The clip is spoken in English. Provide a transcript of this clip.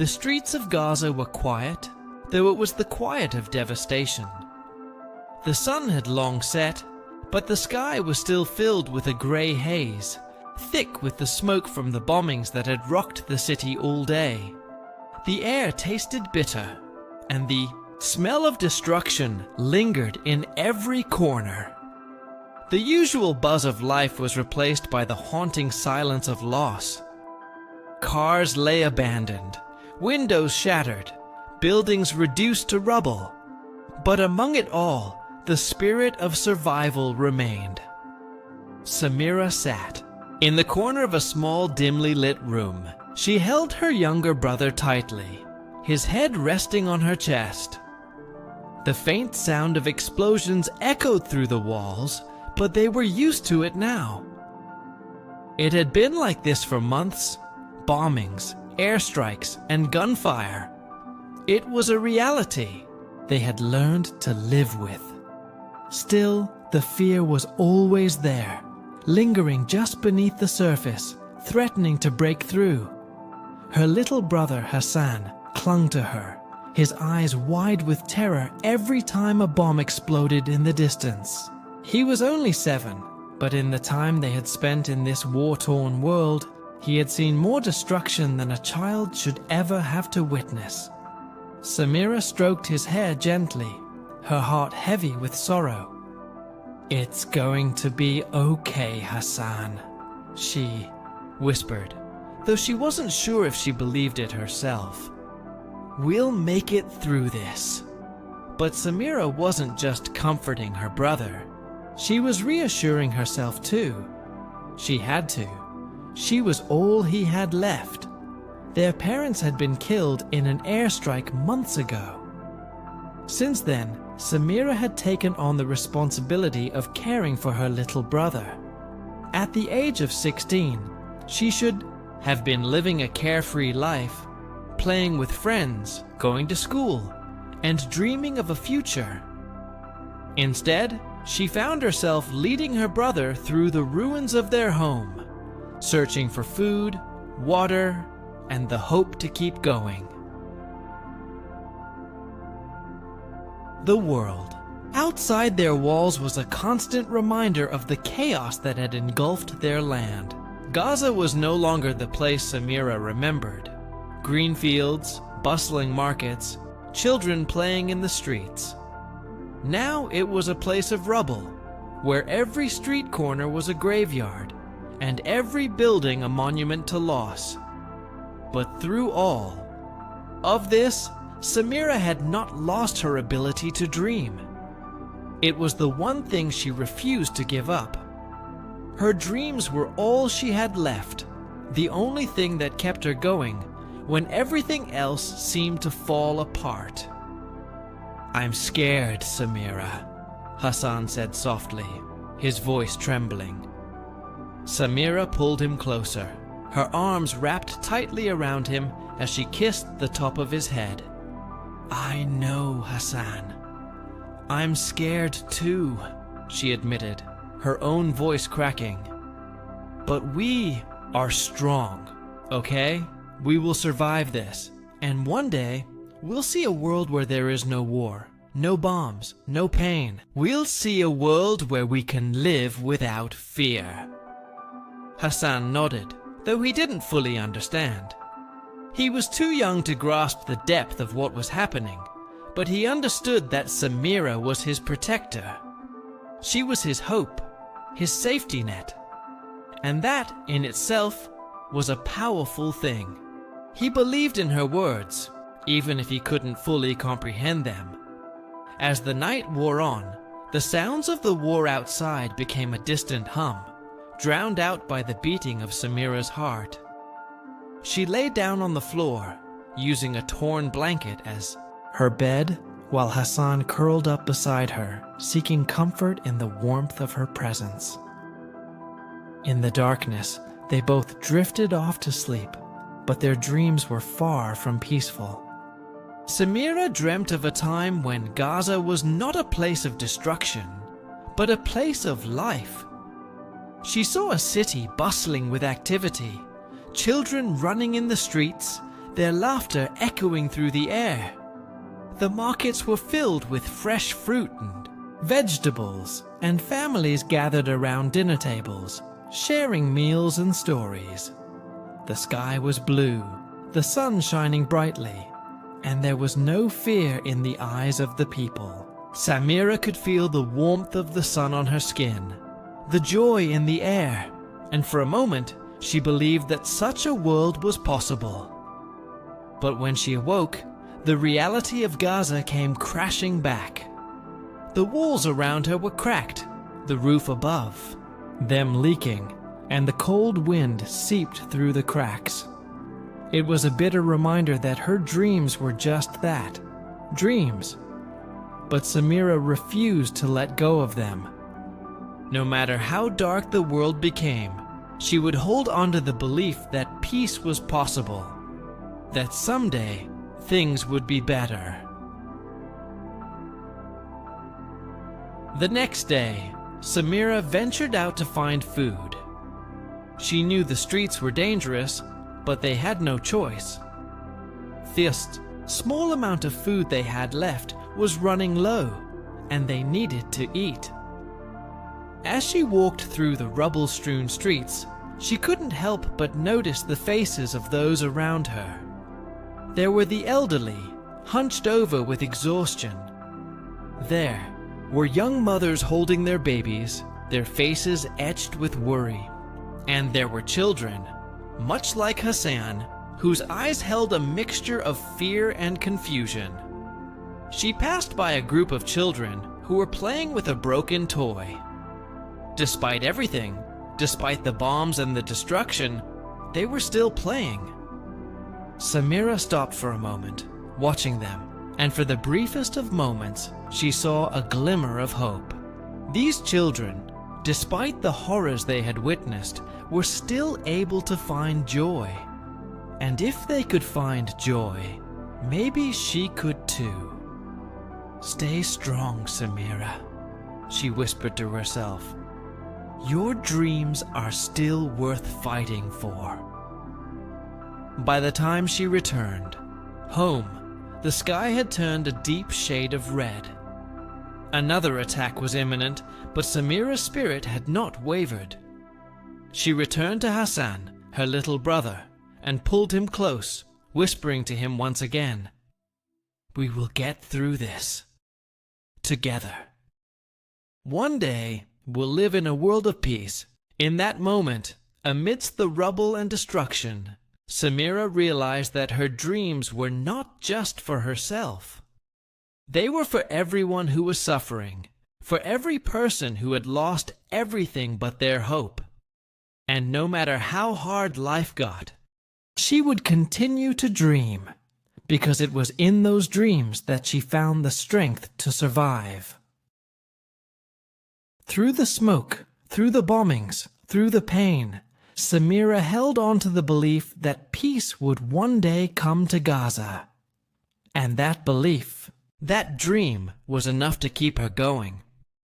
The streets of Gaza were quiet, though it was the quiet of devastation. The sun had long set, but the sky was still filled with a grey haze, thick with the smoke from the bombings that had rocked the city all day. The air tasted bitter, and the smell of destruction lingered in every corner. The usual buzz of life was replaced by the haunting silence of loss. Cars lay abandoned, windows shattered, buildings reduced to rubble. But among it all, the spirit of survival remained. Samira sat in the corner of a small, dimly lit room. She held her younger brother tightly, his head resting on her chest. The faint sound of explosions echoed through the walls, but they were used to it now. It had been like this for months. Bombings, airstrikes, and gunfire. It was a reality they had learned to live with. Still, the fear was always there, lingering just beneath the surface, threatening to break through. Her little brother Hassan clung to her, his eyes wide with terror every time a bomb exploded in the distance. He was only 7, but in the time they had spent in this war-torn world, he had seen more destruction than a child should ever have to witness. Samira stroked his hair gently, her heart heavy with sorrow. "It's going to be okay, Hassan," she whispered, though she wasn't sure if she believed it herself. "We'll make it through this." But Samira wasn't just comforting her brother. She was reassuring herself too. She had to. She was all he had left. Their parents had been killed in an airstrike months ago. Since then, Samira had taken on the responsibility of caring for her little brother. At the age of 16, she should have been living a carefree life, playing with friends, going to school, and dreaming of a future. Instead, she found herself leading her brother through the ruins of their home, searching for food, water, and the hope to keep going. The world. Outside their walls was a constant reminder of the chaos that had engulfed their land. Gaza was no longer the place Samira remembered. Green fields, bustling markets, children playing in the streets. Now it was a place of rubble, where every street corner was a graveyard, and every building a monument to loss. But through all of this, Samira had not lost her ability to dream. It was the one thing she refused to give up. Her dreams were all she had left, the only thing that kept her going when everything else seemed to fall apart. "I'm scared, Samira," Hassan said softly, his voice trembling. Samira pulled him closer, her arms wrapped tightly around him as she kissed the top of his head. "I know, Hassan. I'm scared too," she admitted, her own voice cracking. "But we are strong, okay? We will survive this, and one day we'll see a world where there is no war, no bombs, no pain. We'll see a world where we can live without fear." Hassan nodded, though he didn't fully understand. He was too young to grasp the depth of what was happening, but he understood that Samira was his protector. She was his hope, his safety net. And that, in itself, was a powerful thing. He believed in her words, even if he couldn't fully comprehend them. As the night wore on, the sounds of the war outside became a distant hum, drowned out by the beating of Samira's heart. She lay down on the floor, using a torn blanket as her bed, while Hassan curled up beside her, seeking comfort in the warmth of her presence. In the darkness, they both drifted off to sleep, but their dreams were far from peaceful. Samira dreamt of a time when Gaza was not a place of destruction, but a place of life. She saw a city bustling with activity, children running in the streets, their laughter echoing through the air. The markets were filled with fresh fruit and vegetables, and families gathered around dinner tables, sharing meals and stories. The sky was blue, the sun shining brightly, and there was no fear in the eyes of the people. Samira could feel the warmth of the sun on her skin, the joy in the air, and for a moment she believed that such a world was possible. But when she awoke, the reality of Gaza came crashing back. The walls around her were cracked, the roof above, them leaking, and the cold wind seeped through the cracks. It was a bitter reminder that her dreams were just that, dreams. But Samira refused to let go of them. No matter how dark the world became, she would hold on to the belief that peace was possible, that someday things would be better. The next day, Samira ventured out to find food. She knew the streets were dangerous, but they had no choice. The small amount of food they had left was running low, and they needed to eat. As she walked through the rubble-strewn streets, she couldn't help but notice the faces of those around her. There were the elderly, hunched over with exhaustion. There were young mothers holding their babies, their faces etched with worry. And there were children, much like Hassan, whose eyes held a mixture of fear and confusion. She passed by a group of children who were playing with a broken toy. Despite everything, despite the bombs and the destruction, they were still playing. Samira stopped for a moment, watching them, and for the briefest of moments, she saw a glimmer of hope. These children, despite the horrors they had witnessed, were still able to find joy. And if they could find joy, maybe she could too. "Stay strong, Samira," she whispered to herself. "Your dreams are still worth fighting for." By the time she returned home, the sky had turned a deep shade of red. Another attack was imminent, but Samira's spirit had not wavered. She returned to Hassan, her little brother, and pulled him close, whispering to him once again, "We will get through this together. One day we'll live in a world of peace." In that moment, amidst the rubble and destruction, Samira realized that her dreams were not just for herself. They were for everyone who was suffering, for every person who had lost everything but their hope. And no matter how hard life got, she would continue to dream, because it was in those dreams that she found the strength to survive. Through the smoke, through the bombings, through the pain, Samira held on to the belief that peace would one day come to Gaza. And that belief, that dream, was enough to keep her going.